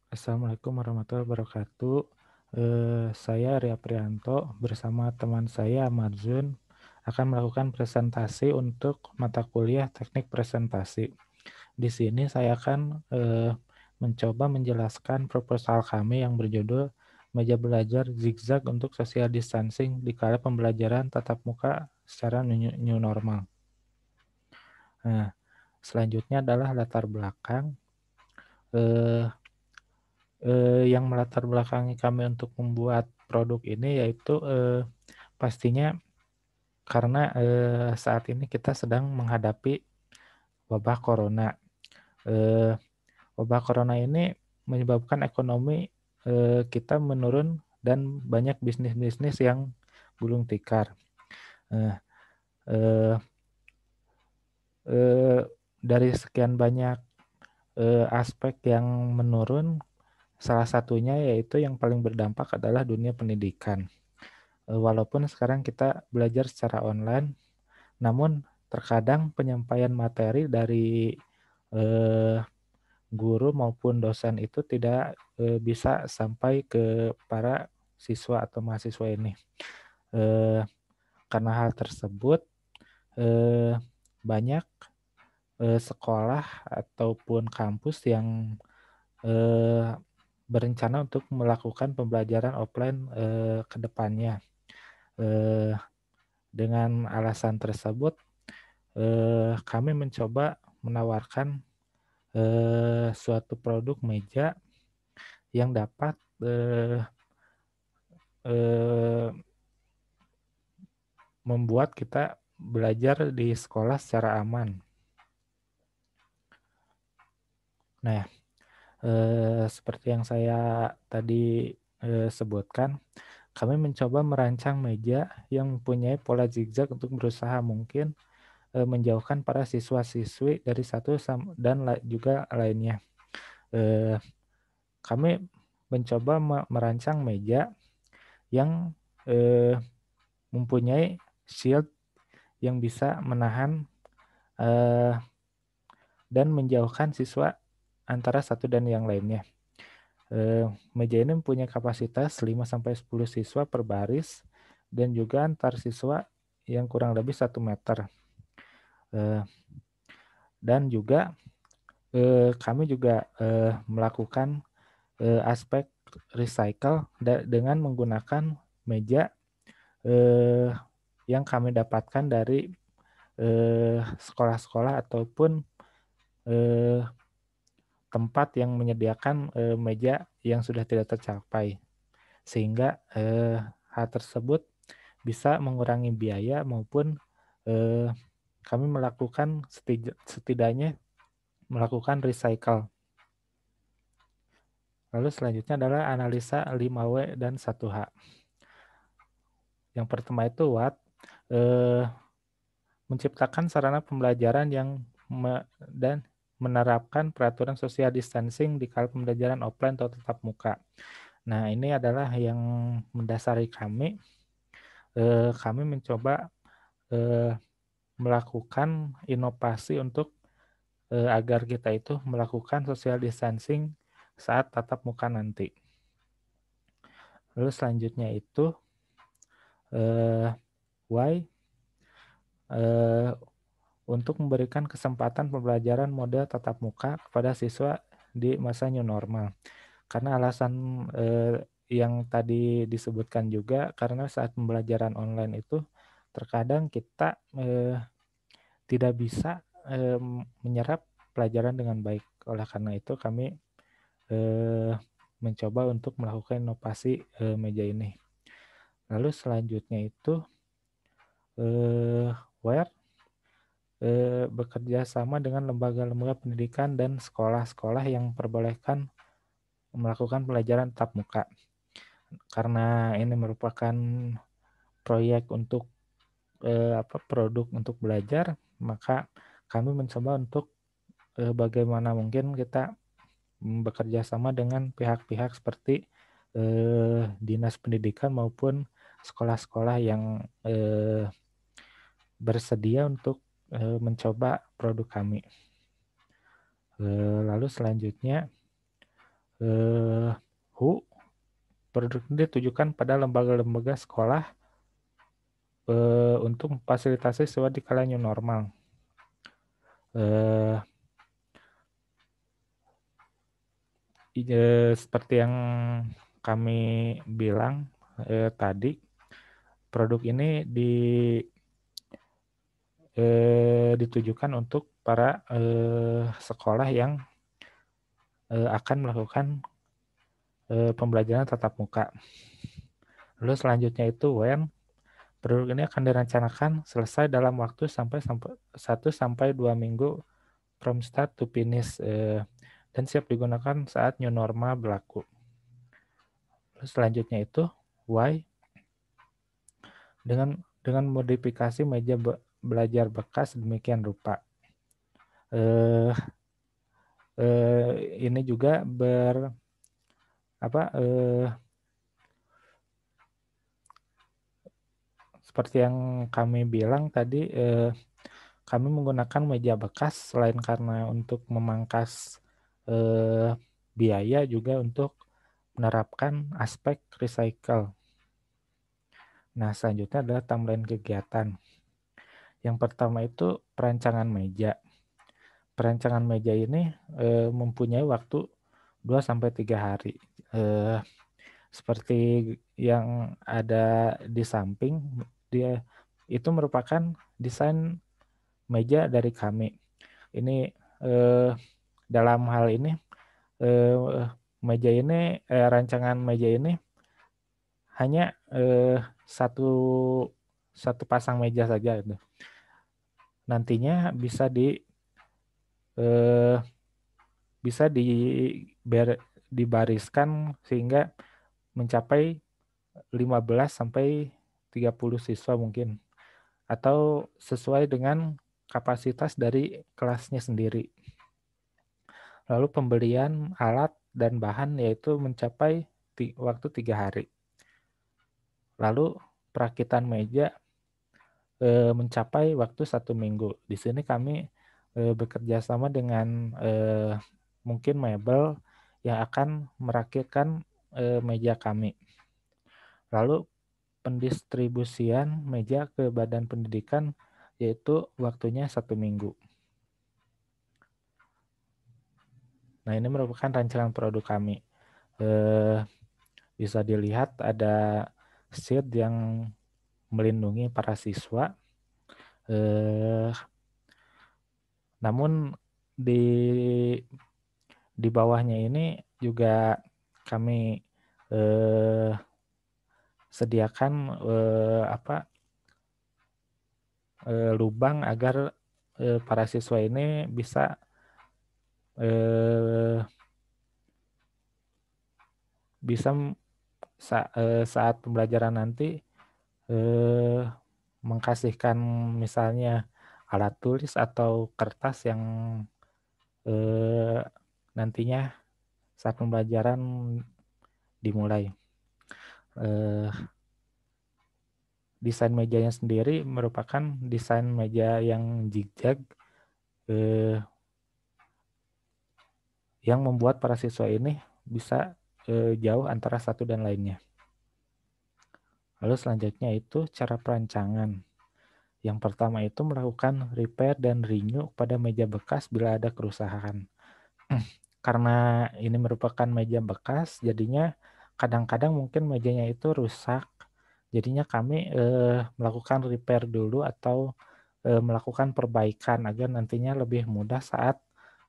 Assalamualaikum warahmatullahi wabarakatuh. Saya Ria Prianto bersama teman saya Marzun akan melakukan presentasi untuk mata kuliah Teknik Presentasi. Di sini saya akan mencoba menjelaskan proposal kami yang berjudul Meja Belajar Zigzag untuk Social Distancing di kala pembelajaran tatap muka secara new normal. Nah, selanjutnya adalah latar belakang. Eh, yang melatar belakangi kami untuk membuat produk ini yaitu pastinya karena saat ini kita sedang menghadapi wabah corona. Eh, Wabah corona ini menyebabkan ekonomi kita menurun dan banyak bisnis-bisnis yang gulung tikar. Eh, eh, eh, dari sekian banyak aspek yang menurun, salah satunya yaitu yang paling berdampak adalah dunia pendidikan. Walaupun sekarang kita belajar secara online, namun terkadang penyampaian materi dari eh, guru maupun dosen itu tidak bisa sampai ke para siswa atau mahasiswa ini. Eh, karena hal tersebut, eh, banyak sekolah ataupun kampus yang eh, berencana untuk melakukan pembelajaran offline ke depannya. Eh, dengan alasan tersebut, kami mencoba menawarkan suatu produk meja yang dapat eh, eh, membuat kita belajar di sekolah secara aman. Nah, seperti yang saya tadi sebutkan, kami mencoba merancang meja yang mempunyai pola zigzag untuk berusaha mungkin menjauhkan para siswa-siswi dari satu dan juga lainnya. Eh, Kami mencoba merancang meja yang mempunyai shield yang bisa menahan eh, dan menjauhkan siswa antara satu dan yang lainnya. Meja ini mempunyai kapasitas 5-10 siswa per baris dan juga antar siswa yang kurang lebih 1 meter. Eh, dan juga kami juga melakukan aspek recycle dengan menggunakan meja eh, yang kami dapatkan dari sekolah-sekolah ataupun eh, tempat yang menyediakan meja yang sudah tidak tercapai, sehingga hal tersebut bisa mengurangi biaya maupun eh, kami melakukan setidaknya melakukan recycle. Lalu selanjutnya adalah analisa 5W dan 1H. Yang pertama itu what, menciptakan sarana pembelajaran yang dan menerapkan peraturan social distancing di kala pembelajaran offline atau tatap muka. Nah, ini adalah yang mendasari kami. Kami mencoba eh, melakukan inovasi untuk agar kita itu melakukan social distancing saat tatap muka nanti. Lalu selanjutnya itu why, untuk memberikan kesempatan pembelajaran model tatap muka kepada siswa di masa new normal. Karena alasan yang tadi disebutkan juga, karena saat pembelajaran online itu terkadang kita tidak bisa menyerap pelajaran dengan baik. Oleh karena itu kami mencoba untuk melakukan inovasi meja ini. Lalu selanjutnya itu where bekerja sama dengan lembaga-lembaga pendidikan dan sekolah-sekolah yang memperbolehkan melakukan pelajaran tatap muka. Karena ini merupakan proyek untuk produk untuk belajar, maka kami mencoba untuk bagaimana mungkin kita bekerja sama dengan pihak-pihak seperti dinas pendidikan maupun sekolah-sekolah yang bersedia untuk mencoba produk kami. Lalu selanjutnya Eh, WHO, produk ini ditujukan pada lembaga-lembaga sekolah untuk memfasilitasi siswa di kala new normal. Eh, Seperti yang kami bilang tadi, produk ini ditujukan untuk para sekolah yang akan melakukan pembelajaran tatap muka. Lalu selanjutnya itu when produk ini akan direncanakan selesai dalam waktu sampai 1 sampai 2 minggu from start to finish dan siap digunakan saat new normal berlaku. Lalu selanjutnya itu why dengan modifikasi meja belajar bekas demikian rupa. Eh, ini juga seperti yang kami bilang tadi, kami menggunakan meja bekas selain karena untuk memangkas biaya, juga untuk menerapkan aspek recycle. Nah, selanjutnya adalah timeline kegiatan. Yang pertama itu perancangan meja. Perancangan meja ini mempunyai waktu 2-3 hari. Seperti yang ada di samping, dia itu merupakan desain meja dari kami. Ini dalam hal ini rancangan meja ini hanya satu pasang meja saja itu. Nantinya eh, bisa dibariskan sehingga mencapai 15 sampai 30 siswa mungkin, atau sesuai dengan kapasitas dari kelasnya sendiri. Lalu pembelian alat dan bahan yaitu mencapai waktu 3 hari. Lalu perakitan meja mencapai waktu 1 minggu. Di sini kami bekerja sama dengan mungkin mebel yang akan merakitkan meja kami. Lalu pendistribusian meja ke badan pendidikan yaitu waktunya 1 minggu. Nah, ini merupakan rancangan produk kami. Bisa dilihat ada sheet yang melindungi para siswa. Namun di bawahnya ini juga kami sediakan lubang agar para siswa ini bisa saat pembelajaran nanti mengkasihkan misalnya alat tulis atau kertas yang nantinya saat pembelajaran dimulai. Desain mejanya sendiri merupakan desain meja yang zigzag yang membuat para siswa ini bisa jauh antara satu dan lainnya. Lalu selanjutnya itu cara perancangan. Yang pertama itu melakukan repair dan renew pada meja bekas bila ada kerusakan. Karena ini merupakan meja bekas, jadinya kadang-kadang mungkin mejanya itu rusak. Jadinya kami melakukan repair dulu atau melakukan perbaikan agar nantinya lebih mudah saat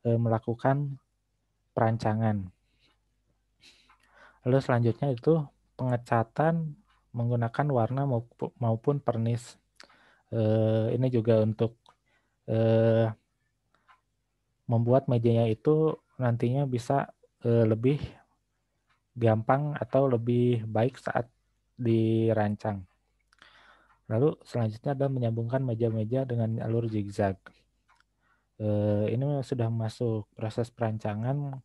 melakukan perancangan. Lalu selanjutnya itu pengecatan menggunakan warna maupun pernis. Ini juga untuk membuat mejanya itu nantinya bisa lebih gampang atau lebih baik saat dirancang. Lalu selanjutnya adalah menyambungkan meja-meja dengan alur zigzag. Ini sudah masuk proses perancangan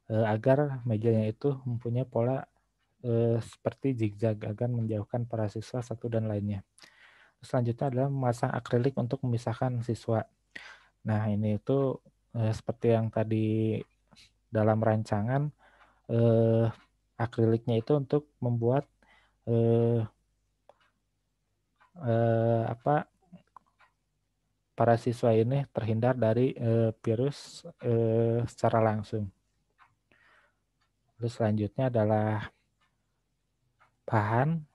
agar mejanya itu mempunyai pola seperti zigzag agar menjauhkan para siswa satu dan lainnya. Selanjutnya adalah memasang akrilik untuk memisahkan siswa. Nah, ini itu seperti yang tadi dalam rancangan akriliknya itu untuk membuat para siswa ini terhindar dari virus secara langsung. Terus selanjutnya adalah bahan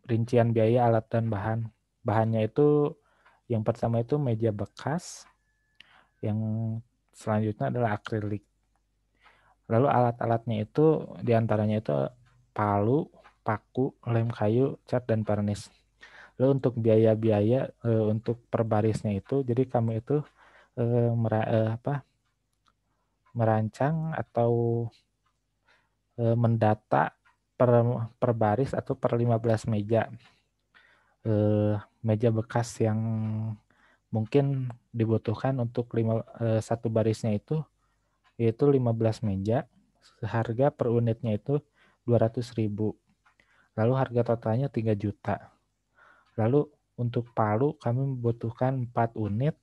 rincian biaya alat dan bahan. Bahannya itu yang pertama itu meja bekas, yang selanjutnya adalah akrilik. Lalu alat-alatnya itu diantaranya itu palu, paku, lem kayu, cat, dan vernis. Lalu untuk biaya-biaya untuk per barisnya itu, jadi kami itu merancang atau mendata per baris atau per 15 meja. Meja bekas yang mungkin dibutuhkan untuk satu barisnya itu yaitu 15 meja. Harga per unitnya itu 200.000. Lalu harga totalnya 3 juta. Lalu untuk palu kami membutuhkan 4 unit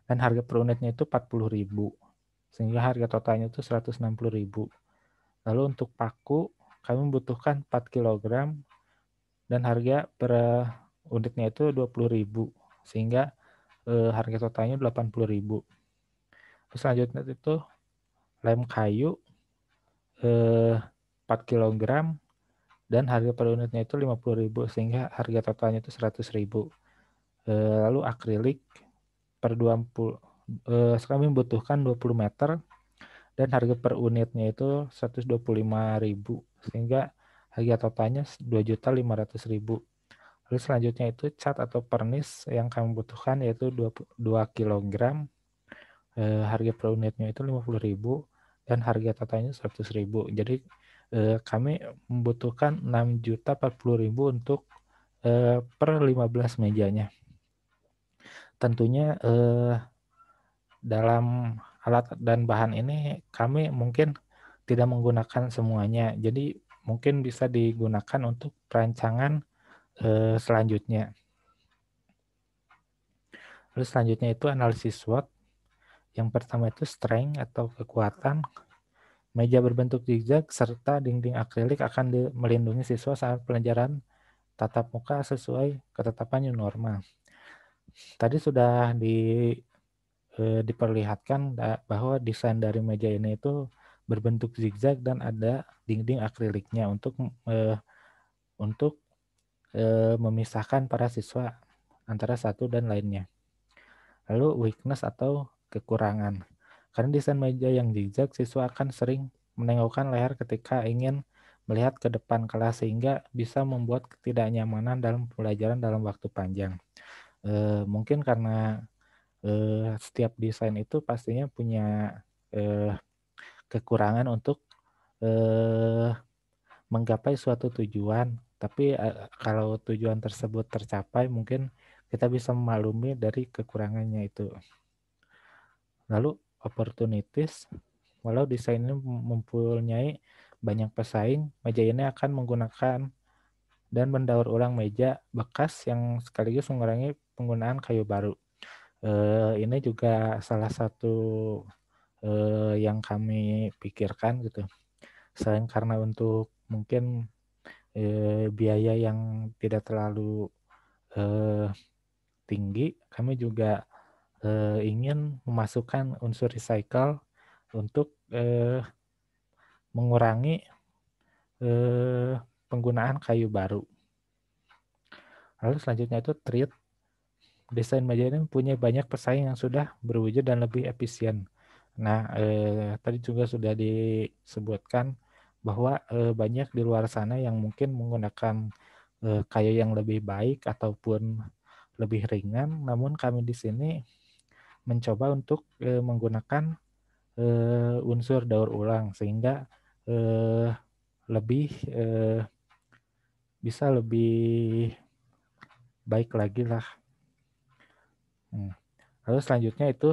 dan harga per unitnya itu 40.000. Sehingga harga totalnya itu 160.000. Lalu untuk paku kami membutuhkan 4 kg dan harga per unitnya itu 20.000. Sehingga harga totalnya 80.000. Terus selanjutnya itu lem kayu 4 kg dan harga per unitnya itu 50.000 sehingga harga totalnya itu 100.000. Lalu akrilik per 20 kami membutuhkan 20 meter dan harga per unitnya itu 125.000 sehingga harga totalnya 2.500.000. Lalu selanjutnya itu cat atau vernis yang kami butuhkan yaitu 2 kg. Harga per unitnya itu 50.000 dan harga totalnya 100.000. Jadi kami membutuhkan 6.040.000 untuk per 15 mejanya. Tentunya dalam alat dan bahan ini kami mungkin tidak menggunakan semuanya. Jadi mungkin bisa digunakan untuk perancangan selanjutnya. Lalu selanjutnya itu analisis SWOT. Yang pertama itu strength atau kekuatan. Meja berbentuk zigzag serta dinding akrilik akan melindungi siswa saat pelajaran tatap muka sesuai ketetapan new normal. Tadi sudah diperlihatkan bahwa desain dari meja ini itu berbentuk zigzag dan ada dinding akriliknya untuk memisahkan para siswa antara satu dan lainnya. Lalu weakness atau kekurangan. Karena desain meja yang zigzag, siswa akan sering menengokkan leher ketika ingin melihat ke depan kelas sehingga bisa membuat ketidaknyamanan dalam pelajaran dalam waktu panjang. Mungkin karena setiap desain itu pastinya punya kekurangan untuk menggapai suatu tujuan. Tapi kalau tujuan tersebut tercapai, mungkin kita bisa memaklumi dari kekurangannya itu. Lalu opportunities, walau desain ini mempunyai banyak pesaing, meja ini akan menggunakan dan mendaur ulang meja bekas yang sekaligus mengurangi penggunaan kayu baru. Ini juga salah satu yang kami pikirkan gitu. Selain karena untuk mungkin biaya yang tidak terlalu tinggi, kami juga ingin memasukkan unsur recycle untuk mengurangi penggunaan kayu baru. Lalu selanjutnya itu treat. Desain meja ini punya banyak pesaing yang sudah berwujud dan lebih efisien. Nah, tadi juga sudah disebutkan bahwa banyak di luar sana yang mungkin menggunakan kayu yang lebih baik ataupun lebih ringan, namun kami di sini mencoba untuk menggunakan unsur daur ulang sehingga lebih bisa lebih baik lagi lah. Lalu selanjutnya itu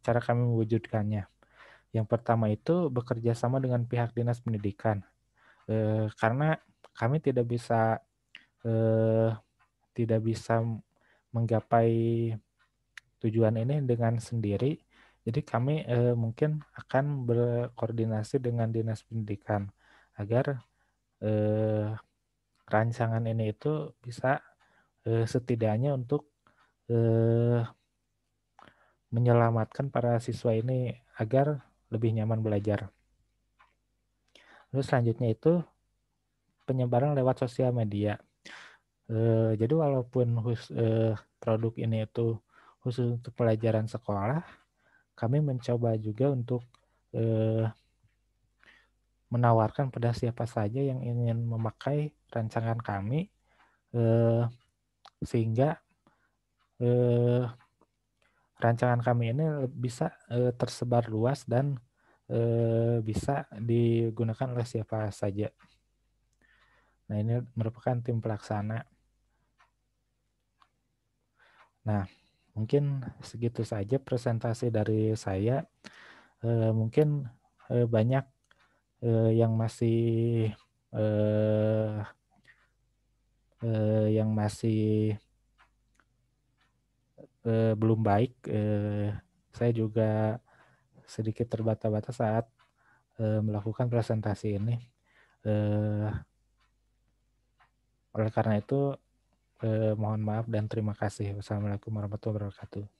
cara kami mewujudkannya. Yang pertama itu bekerja sama dengan pihak dinas pendidikan, karena kami tidak bisa menggapai tujuan ini dengan sendiri. Jadi kami, mungkin akan berkoordinasi dengan dinas pendidikan agar, eee, rancangan ini itu bisa, setidaknya untuk, eee, menyelamatkan para siswa ini agar lebih nyaman belajar. Terus selanjutnya itu penyebaran lewat sosial media. Jadi walaupun produk ini itu khusus untuk pelajaran sekolah, kami mencoba juga untuk, eee, menawarkan pada siapa saja yang ingin memakai rancangan kami, eee, sehingga, eee, rancangan kami ini bisa, tersebar luas dan, bisa digunakan oleh siapa saja. Nah, ini merupakan tim pelaksana. Nah, mungkin segitu saja presentasi dari saya. Mungkin, banyak, yang masih, eee yang masih, belum baik, saya juga sedikit terbata-bata saat, melakukan presentasi ini. Eee, Oleh karena itu, mohon maaf dan terima kasih. Wassalamualaikum warahmatullahi wabarakatuh.